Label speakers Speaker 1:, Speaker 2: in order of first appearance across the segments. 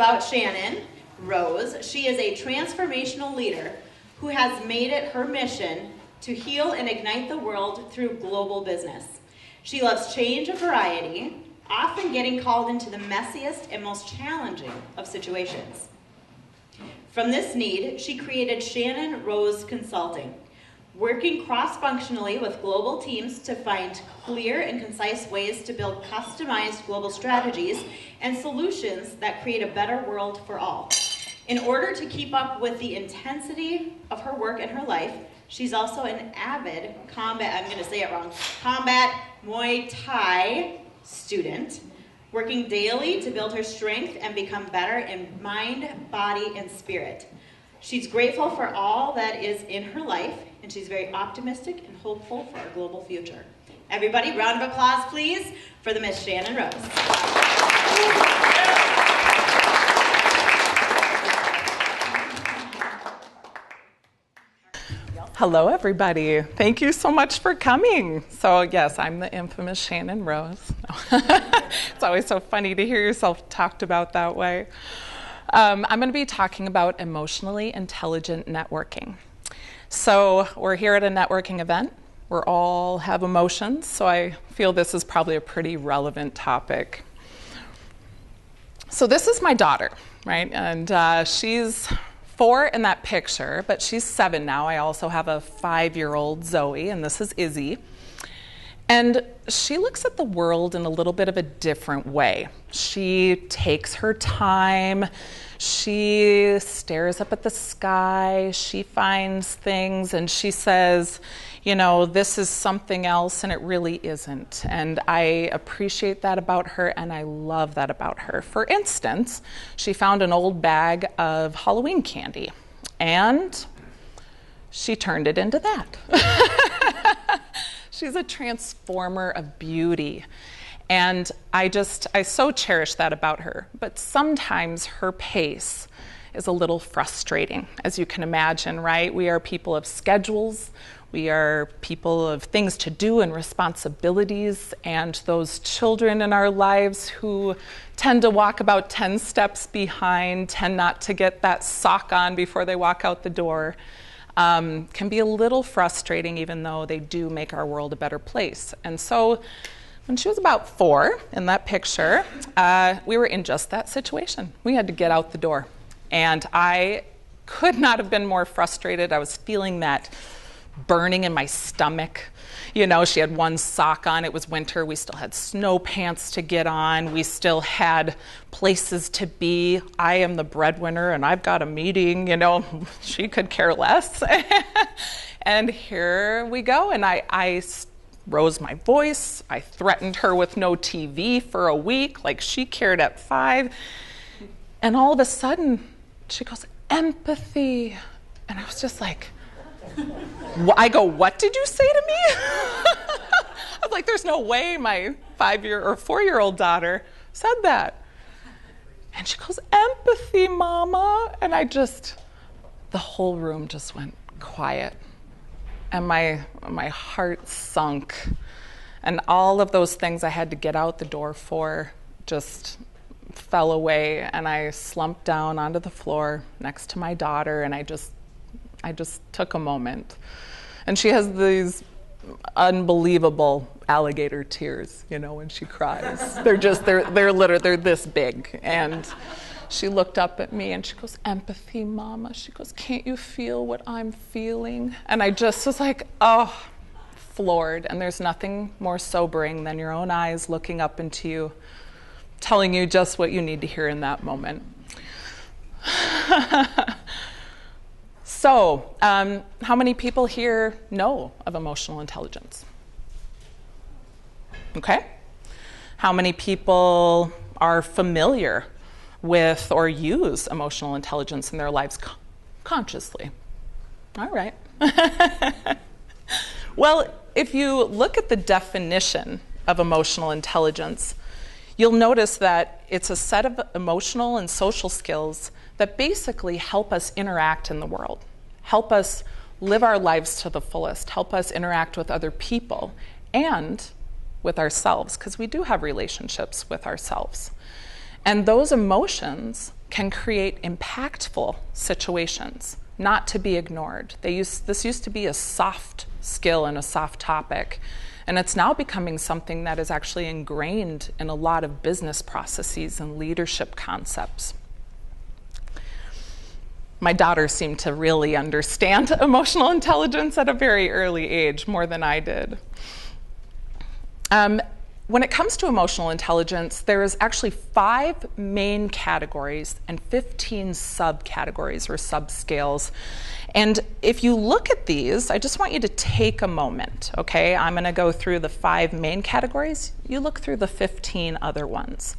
Speaker 1: about Shannon Rose. She is a transformational leader who has made it her mission to heal and ignite the world through global business. She loves change and variety, often getting called into the messiest and most challenging of situations. From this need, she created Shannon Rose Consulting, working cross-functionally with global teams to find clear and concise ways to build customized global strategies and solutions that create a better world for all. In order to keep up with the intensity of her work and her life, she's also an avid combat Muay Thai student, working daily to build her strength and become better in mind, body, and spirit. She's grateful for all that is in her life, and she's very optimistic and hopeful for our global future. Everybody, round of applause, please, for the Miss Shannon Rose.
Speaker 2: Hello, everybody. Thank you so much for coming. So, yes, I'm the infamous Shannon Rose. It's always so funny to hear yourself talked about that way. I'm going to be talking about emotionally intelligent networking. So, we're here at a networking event. We all have emotions, so I feel this is probably a pretty relevant topic. So, this is my daughter, right? And she's 4 in that picture, but she's 7 now. I also have a 5-year-old, Zoe, and this is Izzy. And she looks at the world in a little bit of a different way. She takes her time. She stares up at the sky. She finds things and she says, you know, this is something else and it really isn't. And I appreciate that about her and I love that about her. For instance, she found an old bag of Halloween candy and she turned it into that. She's a transformer of beauty. And I so cherish that about her. But sometimes her pace is a little frustrating, as you can imagine, right? We are people of schedules. We are people of things to do and responsibilities. And those children in our lives who tend to walk about 10 steps behind, tend not to get that sock on before they walk out the door, can be a little frustrating, even though they do make our world a better place. And so when she was about 4 in that picture, we were in just that situation. We had to get out the door. And I could not have been more frustrated. I was feeling that burning in my stomach. You know, she had one sock on. It was winter. We still had snow pants to get on. We still had places to be. I am the breadwinner and I've got a meeting, you know. She could care less. And here we go. And I rose my voice. I threatened her with no TV for a week, like she cared at 5. And all of a sudden, she goes, empathy. And I was just like, I go, what did you say to me? I was like, there's no way my 5-year or 4-year-old daughter said that. And she goes, empathy, Mama. And the whole room just went quiet. And my heart sunk. And all of those things I had to get out the door for just fell away. And I slumped down onto the floor next to my daughter. And I just took a moment. And she has these unbelievable alligator tears, you know, when she cries. They're this big. And she looked up at me and she goes, empathy, Mama. She goes, can't you feel what I'm feeling? And I just was like, oh, floored. And there's nothing more sobering than your own eyes looking up into you, telling you just what you need to hear in that moment. So, how many people here know of emotional intelligence? Okay. How many people are familiar with or use emotional intelligence in their lives consciously? All right. Well, if you look at the definition of emotional intelligence, you'll notice that it's a set of emotional and social skills that basically help us interact in the world, help us live our lives to the fullest, help us interact with other people and with ourselves, because we do have relationships with ourselves. And those emotions can create impactful situations, not to be ignored. This used to be a soft skill and a soft topic, and it's now becoming something that is actually ingrained in a lot of business processes and leadership concepts. My daughter seemed to really understand emotional intelligence at a very early age, more than I did. When it comes to emotional intelligence, there's actually 5 main categories and 15 subcategories or subscales. And if you look at these, I just want you to take a moment, okay? I'm going to go through the 5 main categories. You look through the 15 other ones.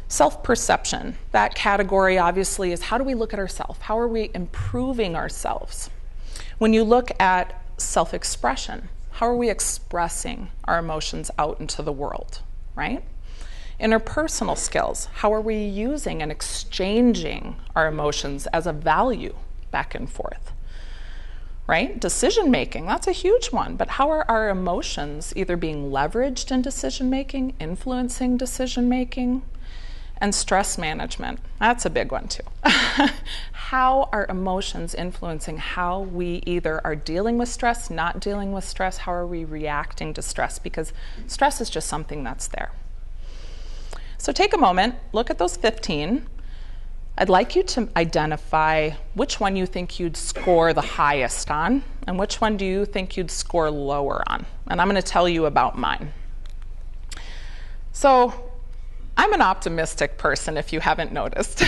Speaker 2: Self-perception, that category obviously is how do we look at ourselves? How are we improving ourselves? When you look at self-expression, how are we expressing our emotions out into the world, right? Interpersonal skills, how are we using and exchanging our emotions as a value back and forth, right? Decision making, that's a huge one, but how are our emotions either being leveraged in decision making, influencing decision making? And stress management, that's a big one too. How are emotions influencing how we either are dealing with stress, not dealing with stress? How are we reacting to stress? Because stress is just something that's there. So take a moment, look at those 15. I'd like you to identify which one you think you'd score the highest on, and which one do you think you'd score lower on. And I'm going to tell you about mine. So I'm an optimistic person, if you haven't noticed.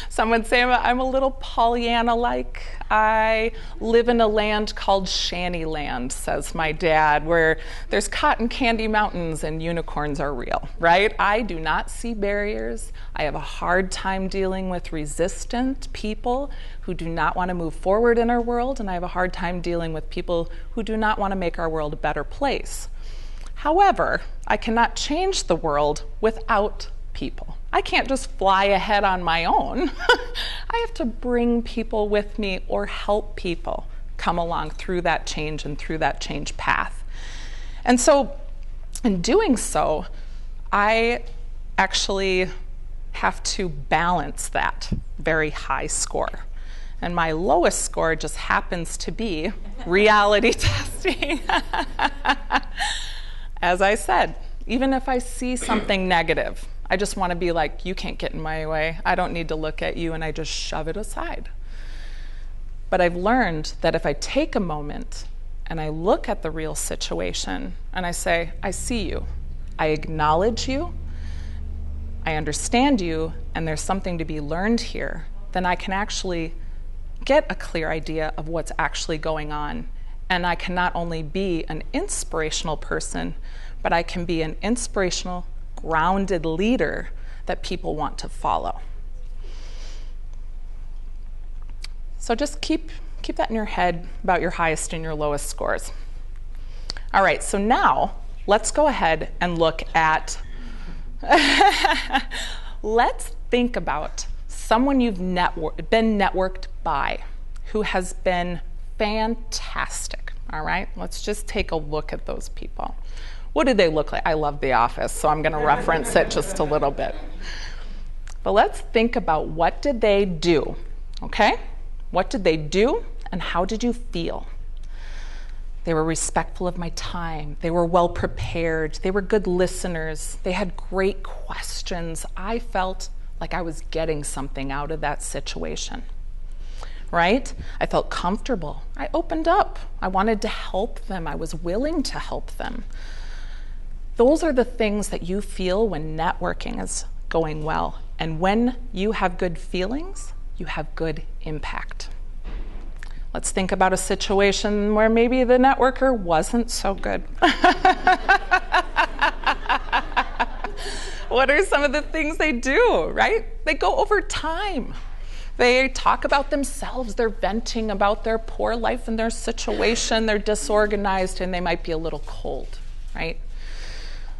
Speaker 2: Some would say I'm a little Pollyanna-like. I live in a land called Shannyland, says my dad, where there's cotton candy mountains and unicorns are real, right? I do not see barriers. I have a hard time dealing with resistant people who do not want to move forward in our world, and I have a hard time dealing with people who do not want to make our world a better place. However, I cannot change the world without people. I can't just fly ahead on my own. I have to bring people with me or help people come along through that change and through that change path. And so in doing so, I actually have to balance that very high score. And my lowest score just happens to be reality testing. As I said, even if I see something negative, I just want to be like, you can't get in my way. I don't need to look at you, and I just shove it aside. But I've learned that if I take a moment and I look at the real situation and I say, I see you, I acknowledge you, I understand you, and there's something to be learned here, then I can actually get a clear idea of what's actually going on. And I can not only be an inspirational person, but I can be an inspirational, grounded leader that people want to follow. So just keep that in your head about your highest and your lowest scores. All right, so now let's go ahead and look at, let's think about someone you've been networked by who has been fantastic, all right? Let's just take a look at those people. What do they look like? I love The Office, so I'm going to reference it just a little bit. But let's think about what did they do, okay? What did they do, and how did you feel? They were respectful of my time. They were well prepared. They were good listeners. They had great questions. I felt like I was getting something out of that situation. Right? I felt comfortable. I opened up. I wanted to help them. I was willing to help them. Those are the things that you feel when networking is going well. And when you have good feelings, you have good impact. Let's think about a situation where maybe the networker wasn't so good. What are some of the things they do, right? They go over time. They talk about themselves, they're venting about their poor life and their situation, they're disorganized, and they might be a little cold, right?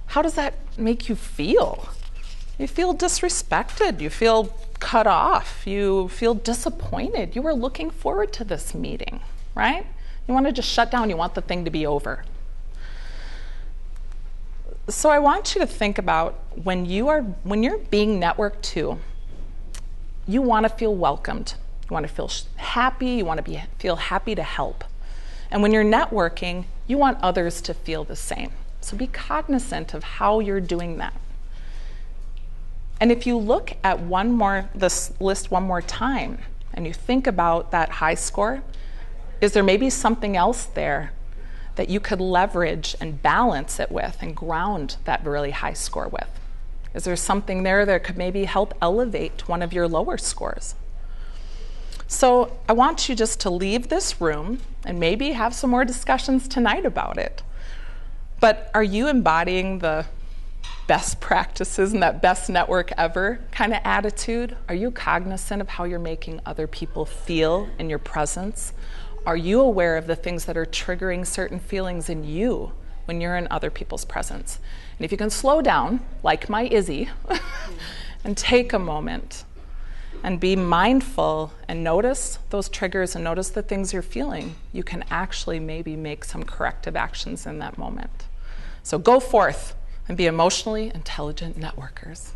Speaker 2: How does that make you feel? You feel disrespected, you feel cut off, you feel disappointed. You were looking forward to this meeting, right? You want to just shut down, you want the thing to be over. So I want you to think about when you're being networked to, you want to feel welcomed. You want to feel happy. You want to feel happy to help. And when you're networking, you want others to feel the same. So be cognizant of how you're doing that. And if you look at this list one more time, and you think about that high score, is there maybe something else there that you could leverage and balance it with and ground that really high score with? Is there something there that could maybe help elevate one of your lower scores? So I want you just to leave this room and maybe have some more discussions tonight about it. But are you embodying the best practices and that best network ever kind of attitude? Are you cognizant of how you're making other people feel in your presence? Are you aware of the things that are triggering certain feelings in you when you're in other people's presence? And if you can slow down, like my Izzy, and take a moment and be mindful and notice those triggers and notice the things you're feeling, you can actually maybe make some corrective actions in that moment. So go forth and be emotionally intelligent networkers.